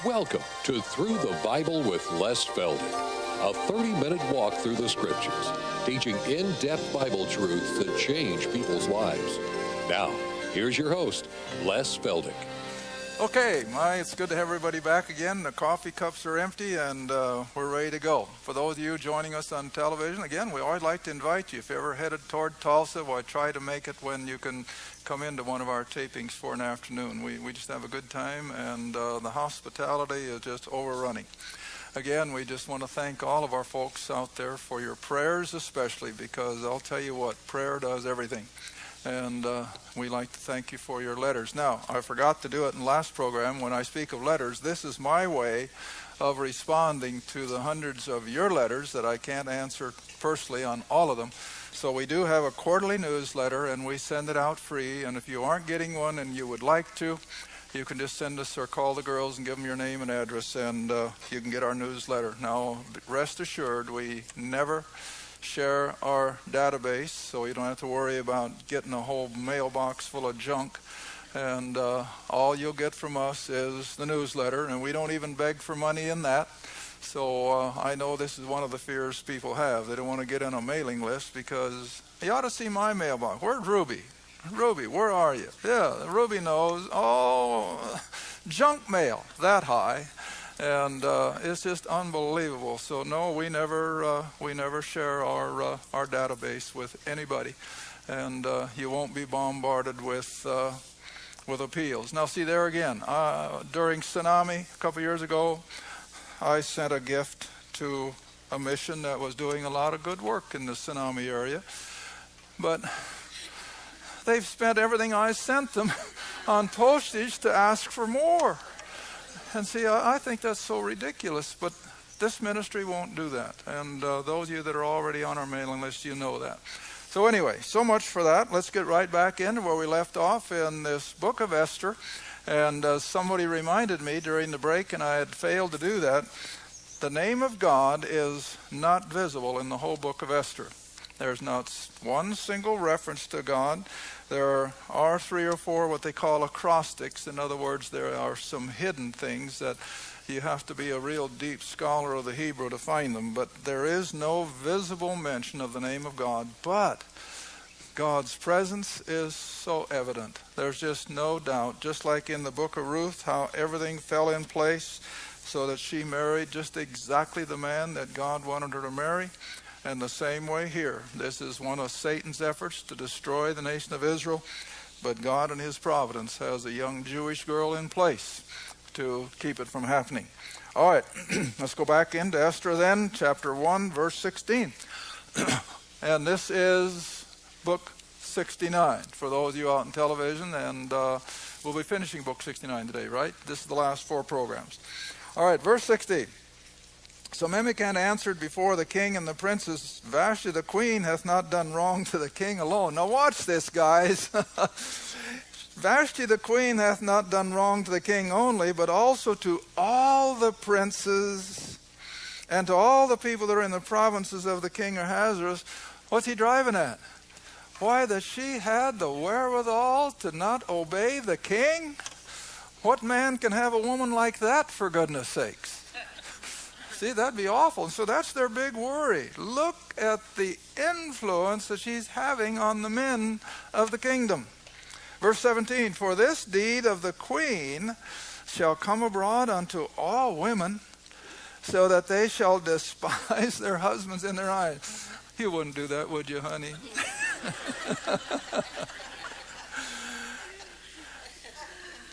Welcome to Through the Bible with Les Feldick, a 30-minute walk through the Scriptures, teaching in-depth Bible truths that change people's lives. Now, here's your host, Les Feldick. Okay, it's good to have everybody back again. The coffee cups are empty and we're ready to go. For those of you joining us on television, again, we always like to invite you. If you're ever headed toward Tulsa, we'll try to make it when you can come into one of our tapings for an afternoon. We just have a good time, and the hospitality is just overrunning. Again, we just want to thank all of our folks out there for your prayers especially, because I'll tell you what, prayer does everything. And we like to thank you for your letters. Now, I forgot to do it in the last program. When I speak of letters, this is my way of responding to the hundreds of your letters that I can't answer personally on all of them. So we do have a quarterly newsletter, and we send it out free. And if you aren't getting one and you would like to, you can just send us or call the girls and give them your name and address, and you can get our newsletter. Now, rest assured, we never share our database, so you don't have to worry about getting a whole mailbox full of junk. And all you'll get from us is the newsletter, and we don't even beg for money in that. So I know this is one of the fears people have. They don't want to get on a mailing list because you ought to see my mailbox. Where's Ruby? Ruby, where are you? Yeah, Ruby knows. Oh, junk mail that high. And it's just unbelievable. So no, we never share our database with anybody, and you won't be bombarded with appeals. Now, see there again. During tsunami a couple years ago, I sent a gift to a mission that was doing a lot of good work in the tsunami area, but they've spent everything I sent them on postage to ask for more. And see, I think that's so ridiculous, but this ministry won't do that. And those of you that are already on our mailing list, you know that. So anyway, so much for that. Let's get right back into where we left off in this book of Esther. And somebody reminded me during the break, and I had failed to do that, the name of God is not visible in the whole book of Esther. There's not one single reference to God. There are 3 or 4 what they call acrostics. In other words, there are some hidden things that you have to be a real deep scholar of the Hebrew to find them. But there is no visible mention of the name of God. But God's presence is so evident. There's just no doubt. Just like in the book of Ruth, how everything fell in place so that she married just exactly the man that God wanted her to marry. And the same way here. This is one of Satan's efforts to destroy the nation of Israel. But God in his providence has a young Jewish girl in place to keep it from happening. All right, let's go back into Esther then, chapter 1, verse 16. And this is book 69 for those of you out on television. And we'll be finishing book 69 today, right? This is the last 4 programs. All right, verse 16. So Memucan answered before the king and the princes, Vashti the queen hath not done wrong to the king alone. Now watch this, guys. Vashti the queen hath not done wrong to the king only, but also to all the princes and to all the people that are in the provinces of the king Ahasuerus. What's he driving at? Why, that she had the wherewithal to not obey the king? What man can have a woman like that, for goodness sakes? See, that'd be awful. And so that's their big worry. Look at the influence that she's having on the men of the kingdom. Verse 17, for this deed of the queen shall come abroad unto all women, so that they shall despise their husbands in their eyes. You wouldn't do that, would you, honey?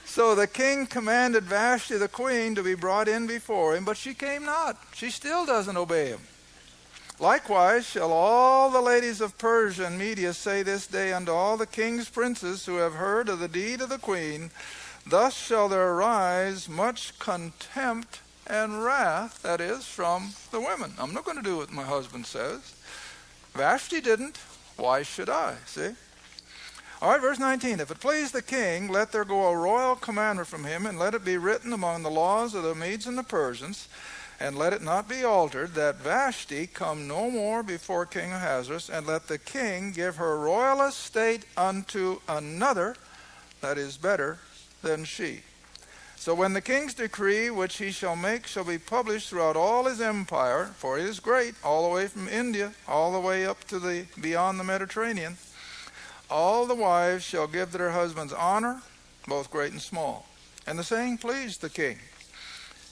So the king commanded Vashti the queen to be brought in before him, but she came not. She still doesn't obey him. Likewise shall all the ladies of Persia and Media say this day unto all the king's princes who have heard of the deed of the queen, thus shall there arise much contempt and wrath, that is, from the women. I'm not going to do what my husband says. Vashti didn't. Why should I? See? All right, verse 19. If it please the king, let there go a royal commandment from him, and let it be written among the laws of the Medes and the Persians, and let it not be altered, that Vashti come no more before King Ahasuerus, and let the king give her royal estate unto another that is better than she. So when the king's decree which he shall make shall be published throughout all his empire, for it is great, all the way from India, all the way up to the beyond the Mediterranean, all the wives shall give their husbands honor, both great and small. And the saying pleased the king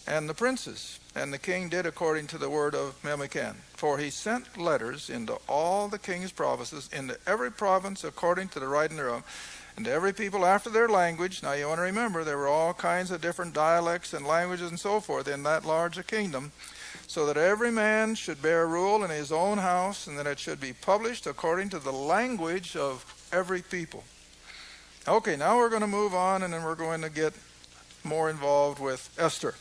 and the princes. And the king did according to the word of Memucan. For he sent letters into all the king's provinces, into every province according to the writing thereof, and to every people after their language. Now you want to remember, there were all kinds of different dialects and languages and so forth in that large a kingdom, so that every man should bear rule in his own house, and that it should be published according to the language of every people. Okay, now we're going to move on, and then we're going to get more involved with Esther.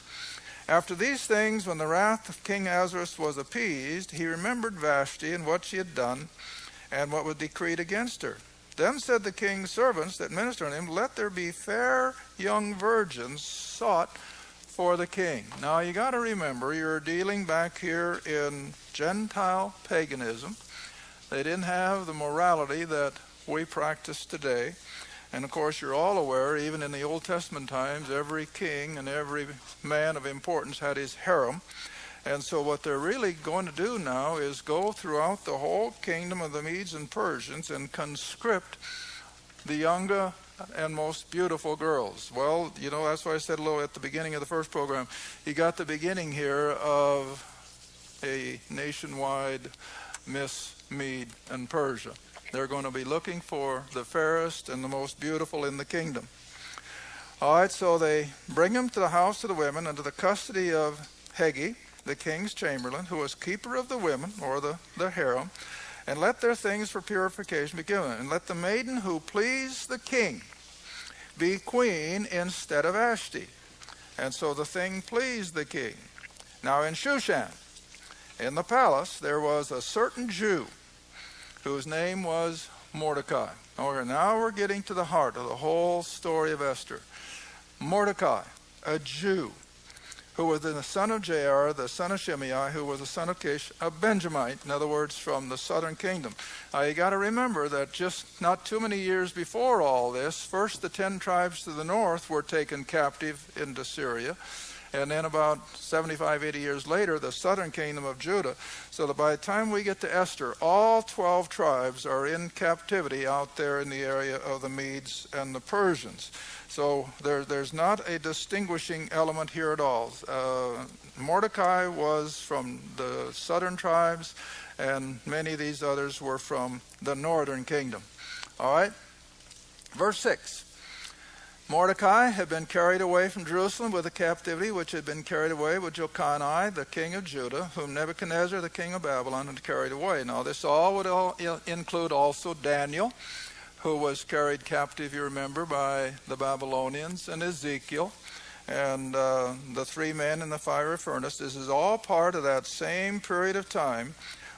After these things, when the wrath of King Ahasuerus was appeased, he remembered Vashti and what she had done, and what was decreed against her. Then said the king's servants that ministered unto him, let there be fair young virgins sought for the king. Now you got to remember, you're dealing back here in Gentile paganism. They didn't have the morality that we practice today. And of course, you're all aware, even in the Old Testament times, every king and every man of importance had his harem. And so what they're really going to do now is go throughout the whole kingdom of the Medes and Persians and conscript the younger and most beautiful girls. Well, you know, that's why I said a little at the beginning of the first program. You got the beginning here of a nationwide Miss Mede and Persia. They're going to be looking for the fairest and the most beautiful in the kingdom. All right, so they bring them to the house of the women under the custody of Hegi, the king's chamberlain, who was keeper of the women, or the harem, and let their things for purification be given. And let the maiden who pleased the king be queen instead of Vashti. And so the thing pleased the king. Now in Shushan, in the palace, there was a certain Jew whose name was Mordecai. Okay, now we're getting to the heart of the whole story of Esther. Mordecai, a Jew, who was the son of Jair, the son of Shimei, who was the son of Kish, a Benjamite, in other words, from the southern kingdom. Now you got to remember that just not too many years before all this, first the 10 tribes to the north were taken captive into Syria, and then about 75, 80 years later, the southern kingdom of Judah. So that by the time we get to Esther, all 12 tribes are in captivity out there in the area of the Medes and the Persians. So there's not a distinguishing element here at all. Mordecai was from the southern tribes, and many of these others were from the northern kingdom. All right? Verse 6. Mordecai had been carried away from Jerusalem with a captivity which had been carried away with Jeconiah, the king of Judah, whom Nebuchadnezzar, the king of Babylon, had carried away. Now this all would include also Daniel, who was carried captive, you remember, by the Babylonians, and Ezekiel, and the 3 men in the fiery furnace. This is all part of that same period of time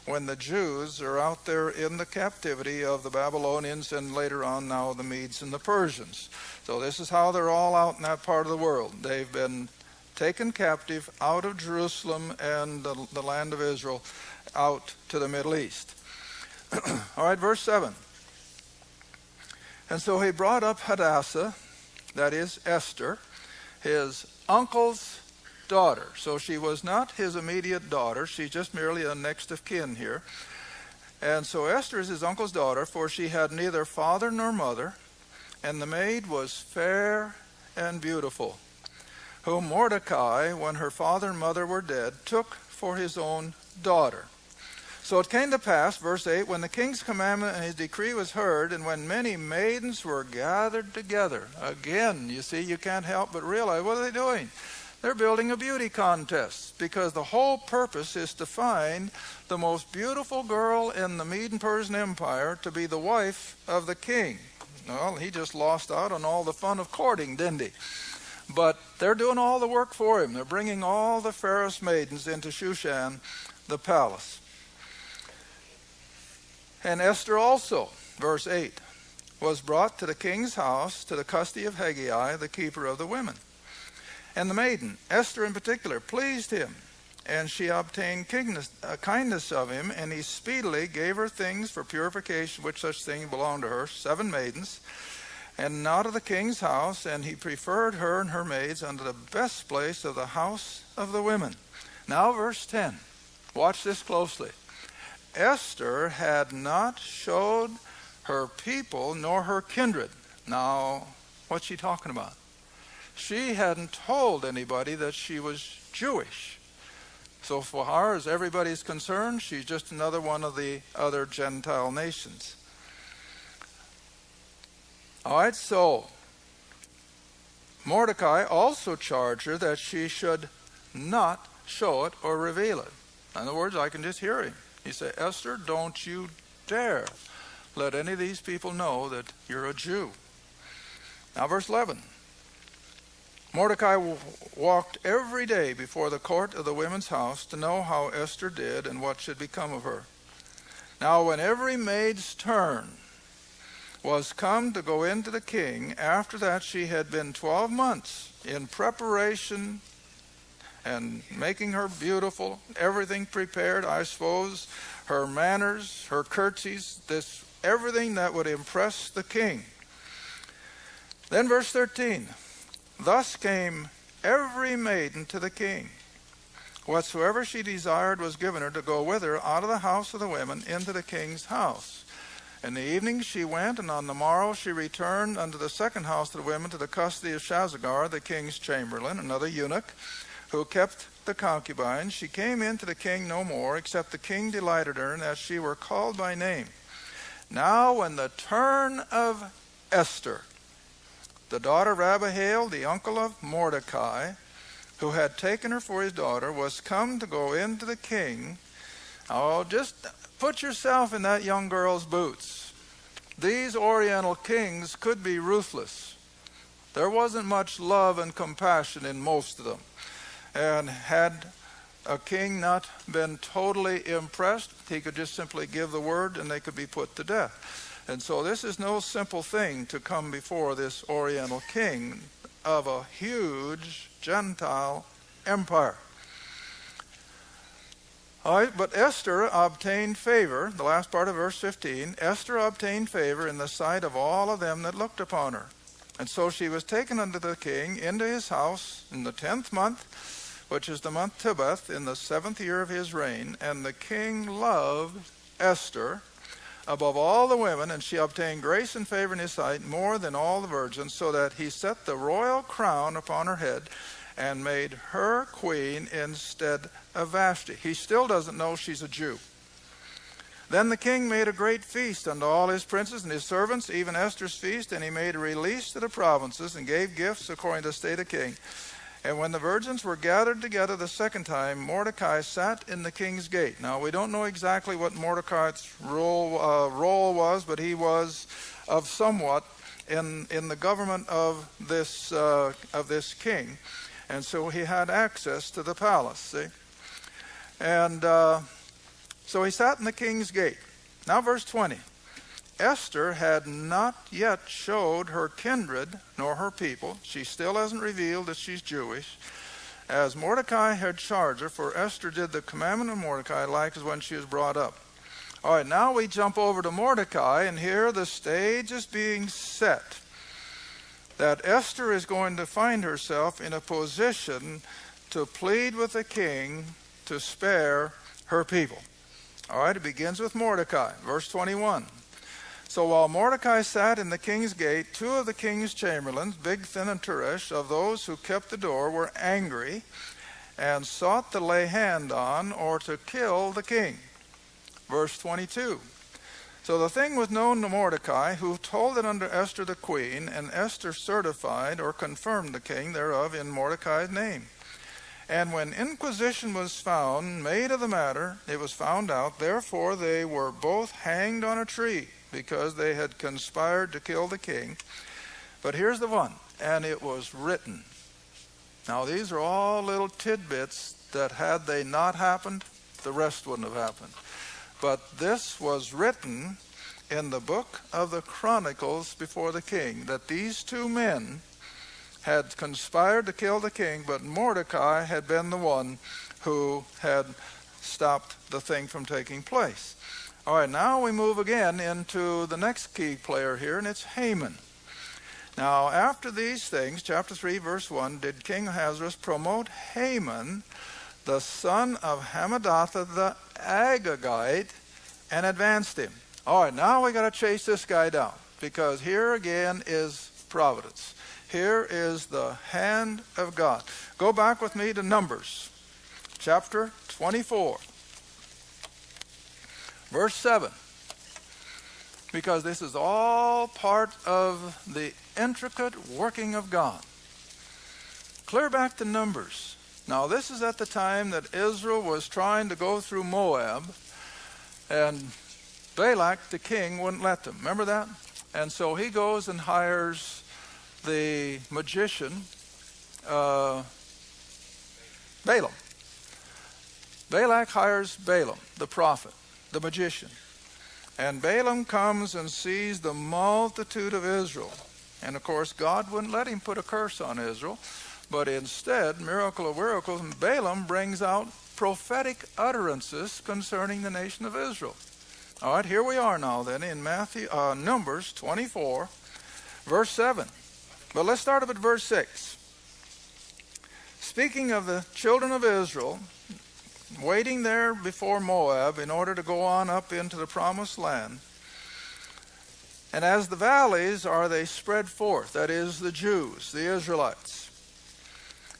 when the Jews are out there in the captivity of the Babylonians and later on now the Medes and the Persians. So this is how they're all out in that part of the world. They've been taken captive out of Jerusalem and the land of Israel out to the Middle East. All right, verse 7. And so he brought up Hadassah, that is Esther, his uncle's daughter. So she was not his immediate daughter. She's just merely a next of kin here. And so Esther is his uncle's daughter, for she had neither father nor mother, and the maid was fair and beautiful, whom Mordecai, when her father and mother were dead, took for his own daughter. So it came to pass, verse 8, when the king's commandment and his decree was heard, and when many maidens were gathered together. Again, you see, you can't help but realize, what are they doing? They're building a beauty contest, because the whole purpose is to find the most beautiful girl in the Mede and Persian Empire to be the wife of the king. Well, he just lost out on all the fun of courting, didn't he? But they're doing all the work for him. They're bringing all the fairest maidens into Shushan, the palace. And Esther also, verse 8, was brought to the king's house to the custody of Haggai, the keeper of the women. And the maiden, Esther in particular, pleased him, and she obtained kindness of him, and he speedily gave her things for purification, which such things belonged to her, 7 maidens. and out of the king's house, and he preferred her and her maids unto the best place of the house of the women. Now verse 10. Watch this closely. Esther had not showed her people nor her kindred. Now, what's she talking about? She hadn't told anybody that she was Jewish. So far as everybody's concerned, she's just another one of the other Gentile nations. All right, so Mordecai also charged her that she should not show it or reveal it. In other words, I can just hear him. He said, Esther, don't you dare let any of these people know that you're a Jew. Now verse 11. Mordecai walked every day before the court of the women's house to know how Esther did and what should become of her. Now when every maid's turn was come to go into the king, after that she had been 12 months in preparation and making her beautiful, everything prepared, I suppose, her manners, her curtsies, everything that would impress the king. Then verse 13, thus came every maiden to the king. Whatsoever she desired was given her to go with her out of the house of the women into the king's house. In the evening she went, and on the morrow she returned unto the second house of the women to the custody of Shazgar, the king's chamberlain, another eunuch, who kept the concubines. She came in to the king no more, except the king delighted her, and that she were called by name. Now when the turn of Esther, the daughter of Abihail, the uncle of Mordecai, who had taken her for his daughter, was come to go into the king. Oh, just put yourself in that young girl's boots. These Oriental kings could be ruthless. There wasn't much love and compassion in most of them. And had a king not been totally impressed, he could just simply give the word and they could be put to death. And so this is no simple thing to come before this Oriental king of a huge Gentile empire. All right, but Esther obtained favor, the last part of verse 15, Esther obtained favor in the sight of all of them that looked upon her. And so she was taken unto the king into his house in the 10th month, which is the month Tebeth, in the 7th year of his reign. And the king loved Esther above all the women, and she obtained grace and favor in his sight more than all the virgins, so that he set the royal crown upon her head and made her queen instead of Vashti. He still doesn't know she's a Jew. Then the king made a great feast unto all his princes and his servants, even Esther's feast, and he made a release to the provinces and gave gifts according to the state of king. And when the virgins were gathered together the second time, Mordecai sat in the king's gate. Now, we don't know exactly what Mordecai's role was, but he was of somewhat in the government of this king. And so he had access to the palace, see? And so he sat in the king's gate. Now verse 20. Esther had not yet showed her kindred nor her people. She still hasn't revealed that she's Jewish, as Mordecai had charged her, for Esther did the commandment of Mordecai like as when she was brought up. All right, now we jump over to Mordecai, and here the stage is being set that Esther is going to find herself in a position to plead with the king to spare her people. All right, it begins with Mordecai, verse 21. So while Mordecai sat in the king's gate, two of the king's chamberlains, Bigthan and Teresh, of those who kept the door, were angry and sought to lay hand on or to kill the king. Verse 22. So the thing was known to Mordecai, who told it unto Esther the queen, and Esther certified or confirmed the king thereof in Mordecai's name. And when inquisition was made of the matter, it was found out, therefore they were both hanged on a tree, because they had conspired to kill the king. But here's the one, and it was written. Now these are all little tidbits that had they not happened, the rest wouldn't have happened. But this was written in the book of the Chronicles before the king, that these two men had conspired to kill the king, but Mordecai had been the one who had stopped the thing from taking place. All right, now we move again into the next key player here, and it's Haman. Now, after these things, chapter 3, verse 1, did King Ahasuerus promote Haman, the son of Hammedatha the Agagite, and advanced him. All right, now we got to chase this guy down, because here again is providence. Here is the hand of God. Go back with me to Numbers, chapter 24, verse 7. Because this is all part of the intricate working of God. Clear back to Numbers. Now, this is at the time that Israel was trying to go through Moab, and Balak, the king, wouldn't let them. Remember that? And so he goes and hires the magician, Balaam. Balak hires Balaam, the prophet, the magician. And Balaam comes and sees the multitude of Israel. And of course, God wouldn't let him put a curse on Israel. But instead, miracle of miracles, Balaam brings out prophetic utterances concerning the nation of Israel. All right, here we are now then in Numbers 24, verse 7. But let's start up at verse 6. Speaking of the children of Israel, waiting there before Moab in order to go on up into the promised land. And as the valleys are they spread forth, that is the Jews, the Israelites,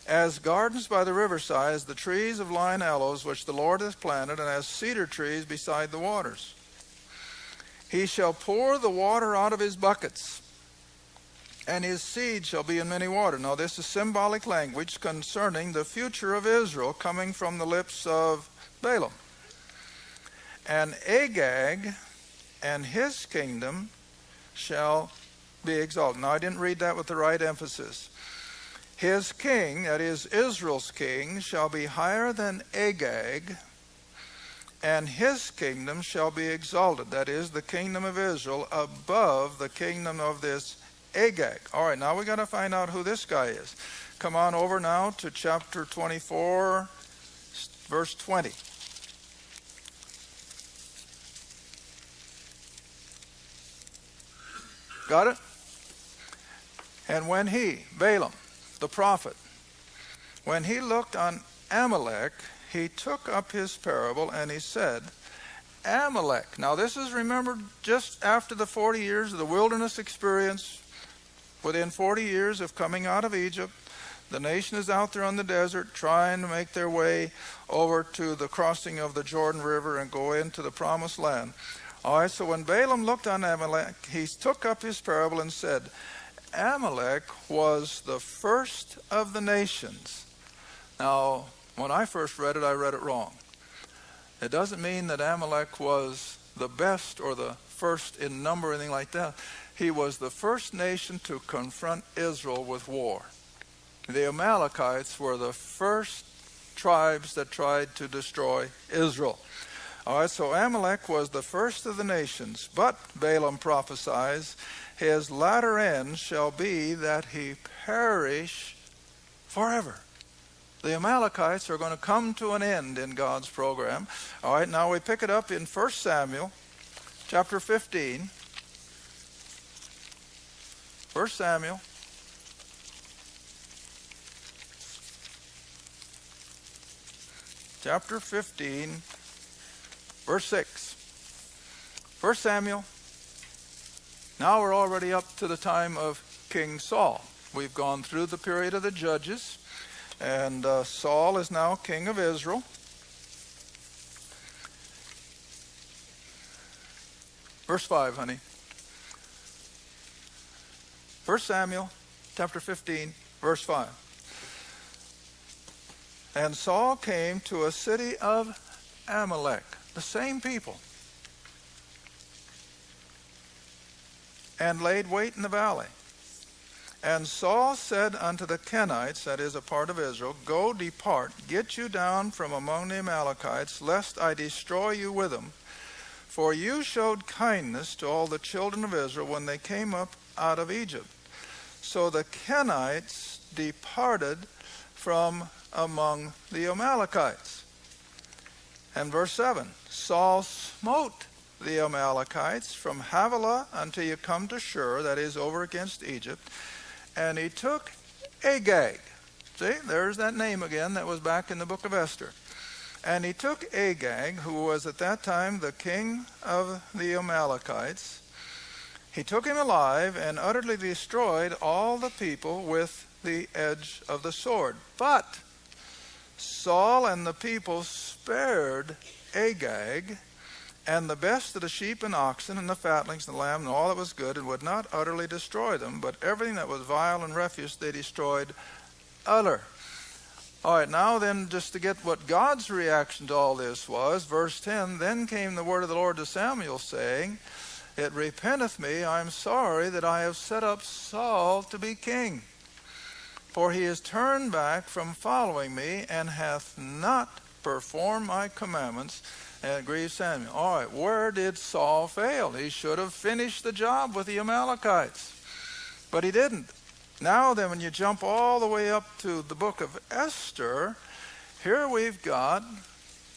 as gardens by the riverside, as the trees of line aloes which the Lord hath planted, and as cedar trees beside the waters. He shall pour the water out of his buckets, and his seed shall be in many waters. Now this is symbolic language concerning the future of Israel coming from the lips of Balaam. And Agag and his kingdom shall be exalted. Now I didn't read that with the right emphasis. His king, that is Israel's king, shall be higher than Agag, and his kingdom shall be exalted, that is the kingdom of Israel, above the kingdom of this Agag. All right, now we got to find out who this guy is. Come on over now to chapter 24, verse 20. Got it? And when he, Balaam, the prophet, when he looked on Amalek, he took up his parable and he said, Amalek. Now this is remembered just after the 40 years of the wilderness experience. Within 40 years of coming out of Egypt, the nation is out there on the desert trying to make their way over to the crossing of the Jordan River and go into the promised land. All right, so when Balaam looked on Amalek, he took up his parable and said, Amalek was the first of the nations. Now, when I first read it, I read it wrong. It doesn't mean that Amalek was the best or the first in number or anything like that. He was the first nation to confront Israel with war. The Amalekites were the first tribes that tried to destroy Israel. All right, so Amalek was the first of the nations, but Balaam prophesies, his latter end shall be that he perish forever. The Amalekites are going to come to an end in God's program. All right, now we pick it up in 1 Samuel chapter 15. 1 Samuel chapter 15, verse 6. 1 Samuel, now we're already up to the time of King Saul. We've gone through the period of the judges, and Saul is now king of Israel. Verse 5, honey. 1 Samuel chapter 15, verse 5. And Saul came to a city of Amalek, the same people, and laid wait in the valley. And Saul said unto the Kenites, that is a part of Israel, Go, depart, get you down from among the Amalekites, lest I destroy you with them. For you showed kindness to all the children of Israel when they came up out of Egypt. So the Kenites departed from among the Amalekites. And verse 7, Saul smote the Amalekites from Havilah until you come to Shur, that is, over against Egypt. And he took Agag. See, there's that name again that was back in the book of Esther. And he took Agag, who was at that time the king of the Amalekites. He took him alive and utterly destroyed all the people with the edge of the sword. But Saul and the people spared Agag and the best of the sheep and oxen and the fatlings and the lamb and all that was good, and would not utterly destroy them, but everything that was vile and refuse they destroyed utter. All right, now then, just to get what God's reaction to all this was, verse 10, then came the word of the Lord to Samuel, saying, it repenteth me, I am sorry that I have set up Saul to be king. For he has turned back from following me, and hath not performed my commandments, and it grieved Samuel. All right, where did Saul fail? He should have finished the job with the Amalekites, but he didn't. Now then, when you jump all the way up to the book of Esther, here we've got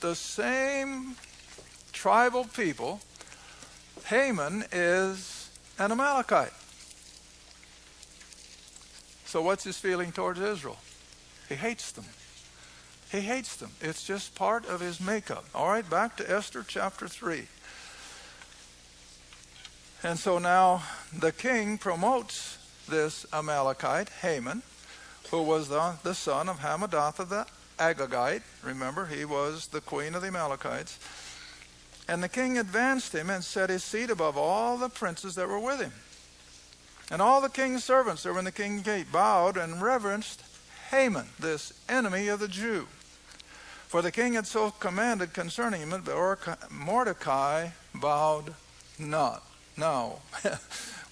the same tribal people. Haman is an Amalekite. So what's his feeling towards Israel? He hates them. He hates them. It's just part of his makeup. All right, back to Esther chapter 3. And so now the king promotes this Amalekite, Haman, who was the son of Hammedatha the Agagite. Remember, he was the queen of the Amalekites. And the king advanced him and set his seat above all the princes that were with him. And all the king's servants that were in the king's gate bowed and reverenced Haman, this enemy of the Jew. For the king had so commanded concerning him, but Mordecai bowed not. Now,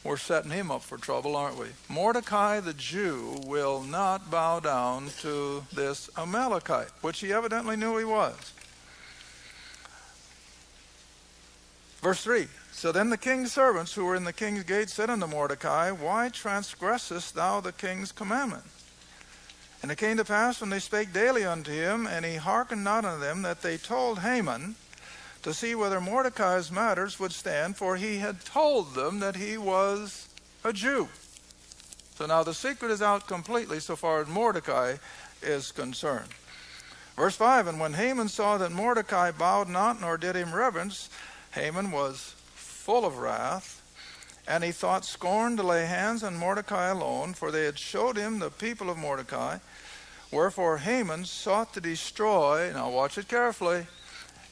we're setting him up for trouble, aren't we? Mordecai the Jew will not bow down to this Amalekite, which he evidently knew he was. Verse 3, so then the king's servants who were in the king's gate said unto Mordecai, why transgressest thou the king's commandment? And it came to pass, when they spake daily unto him, and he hearkened not unto them, that they told Haman to see whether Mordecai's matters would stand, for he had told them that he was a Jew. So now the secret is out completely so far as Mordecai is concerned. Verse 5, and when Haman saw that Mordecai bowed not, nor did him reverence, Haman was full of wrath, and he thought scorn to lay hands on Mordecai alone, for they had showed him the people of Mordecai. Wherefore Haman sought to destroy, now watch it carefully,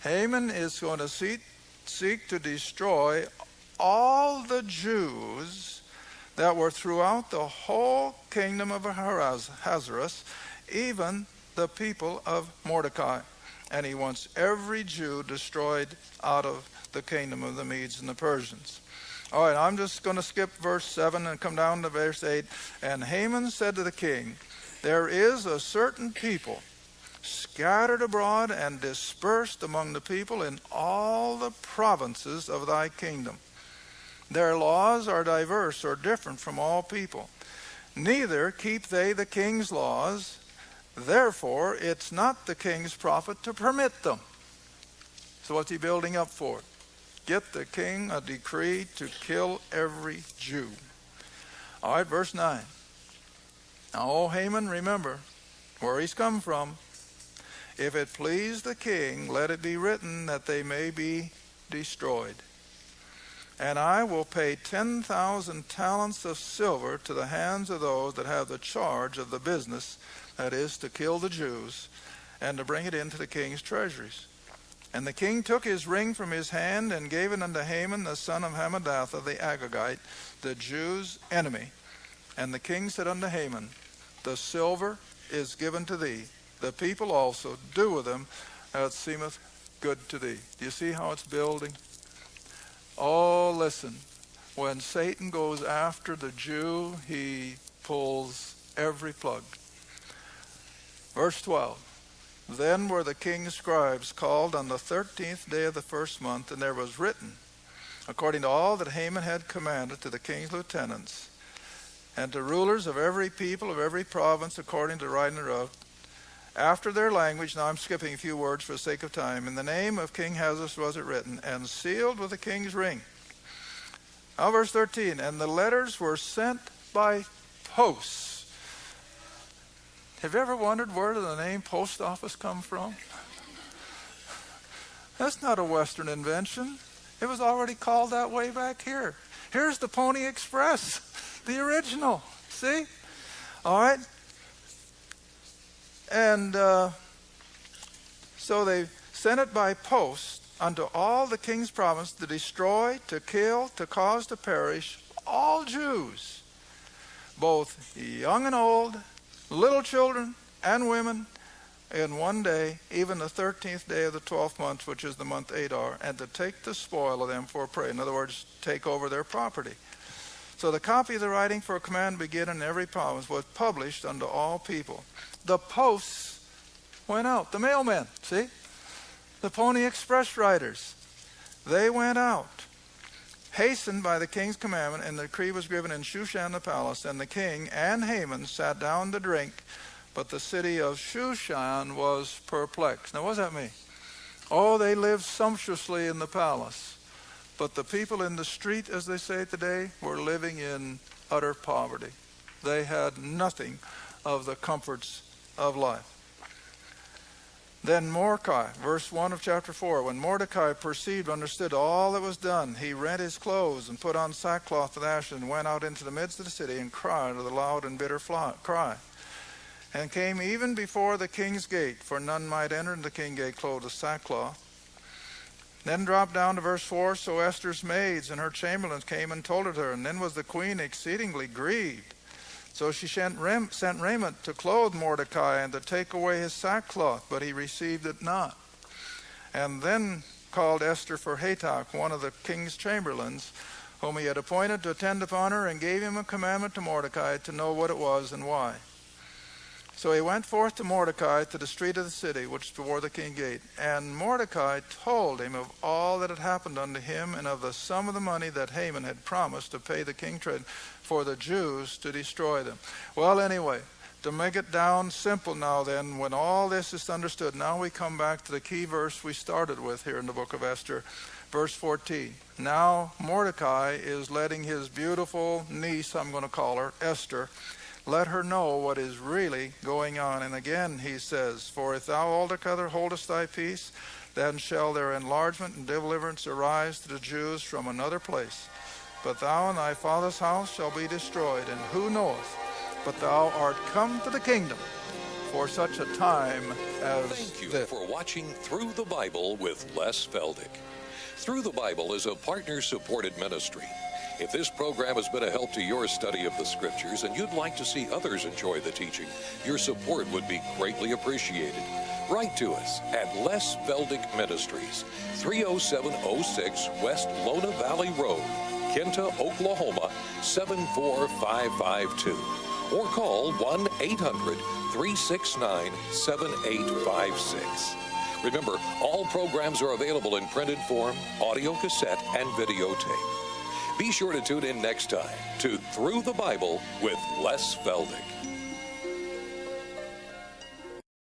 Haman is going to seek to destroy all the Jews that were throughout the whole kingdom of Ahasuerus, even the people of Mordecai. And he wants every Jew destroyed out of the kingdom of the Medes and the Persians. All right, I'm just going to skip verse 7 and come down to verse 8. And Haman said to the king, there is a certain people scattered abroad and dispersed among the people in all the provinces of thy kingdom. Their laws are diverse or different from all people. Neither keep they the king's laws. Therefore, it's not the king's profit to permit them. So what's he building up for? Get the king a decree to kill every Jew. All right, verse 9. Now, O Haman, remember where he's come from. If it please the king, let it be written that they may be destroyed. And I will pay 10,000 talents of silver to the hands of those that have the charge of the business, that is, to kill the Jews, and to bring it into the king's treasuries. And the king took his ring from his hand and gave it unto Haman the son of Hammedatha the Agagite, the Jews' enemy. And the king said unto Haman, the silver is given to thee, the people also, do with them as seemeth good to thee. Do you see how it's building? Oh, listen, when Satan goes after the Jew, he pulls every plug. Verse 12. Then were the king's scribes called on the 13th day of the first month, and there was written, according to all that Haman had commanded, to the king's lieutenants, and to rulers of every people of every province, according to writing thereof. after their language. Now I'm skipping a few words for the sake of time. In the name of King Ahasuerus was it written, and sealed with the king's ring. Now verse 13, and the letters were sent by posts. Have you ever wondered where did the name post office come from? That's not a Western invention. It was already called that way back here. Here's the Pony Express, the original. See? All right. And so they sent it by post unto all the king's province to destroy, to kill, to cause to perish all Jews, both young and old, little children and women, in one day, even the 13th day of the 12th month, which is the month Adar, and to take the spoil of them for prey. In other words, take over their property. So the copy of the writing for a command to begin in every province was published unto all people. The posts went out. The mailmen, see? The Pony Express riders, they went out, hastened by the king's commandment, and the decree was given in Shushan the palace, and the king and Haman sat down to drink, but the city of Shushan was perplexed. Now what does that mean? Oh, they lived sumptuously in the palace, but the people in the street, as they say today, were living in utter poverty. They had nothing of the comforts of life. Then Mordecai, verse 1 of chapter 4, when Mordecai perceived, understood all that was done, he rent his clothes and put on sackcloth and ashes and went out into the midst of the city and cried with a loud and bitter cry. And came even before the king's gate, for none might enter into the king's gate clothed with sackcloth. Then dropped down to verse 4, so Esther's maids and her chamberlains came and told it her, and then was the queen exceedingly grieved. So she sent raiment to clothe Mordecai and to take away his sackcloth, but he received it not. And then called Esther for Hatach, one of the king's chamberlains, whom he had appointed to attend upon her, and gave him a commandment to Mordecai to know what it was and why. So he went forth to Mordecai to the street of the city, which is before the king's gate. And Mordecai told him of all that had happened unto him, and of the sum of the money that Haman had promised to pay the king trade for the Jews to destroy them. Well, anyway, to make it down simple now then, when all this is understood, now we come back to the key verse we started with here in the book of Esther, verse 14. Now Mordecai is letting his beautiful niece, I'm going to call her, Esther, let her know what is really going on. And again he says, for if thou altogether holdest thy peace, then shall their enlargement and deliverance arise to the Jews from another place. But thou and thy father's house shall be destroyed, and who knoweth but thou art come to the kingdom for such a time as this. Thank you for watching Through the Bible with Les Feldick. Through the Bible is a partner-supported ministry. If this program has been a help to your study of the Scriptures and you'd like to see others enjoy the teaching, your support would be greatly appreciated. Write to us at Les Feldick Ministries, 30706 West Lona Valley Road, Kinta, Oklahoma, 74552. Or call 1-800-369-7856. Remember, all programs are available in printed form, audio cassette, and videotape. Be sure to tune in next time to Through the Bible with Les Feldick.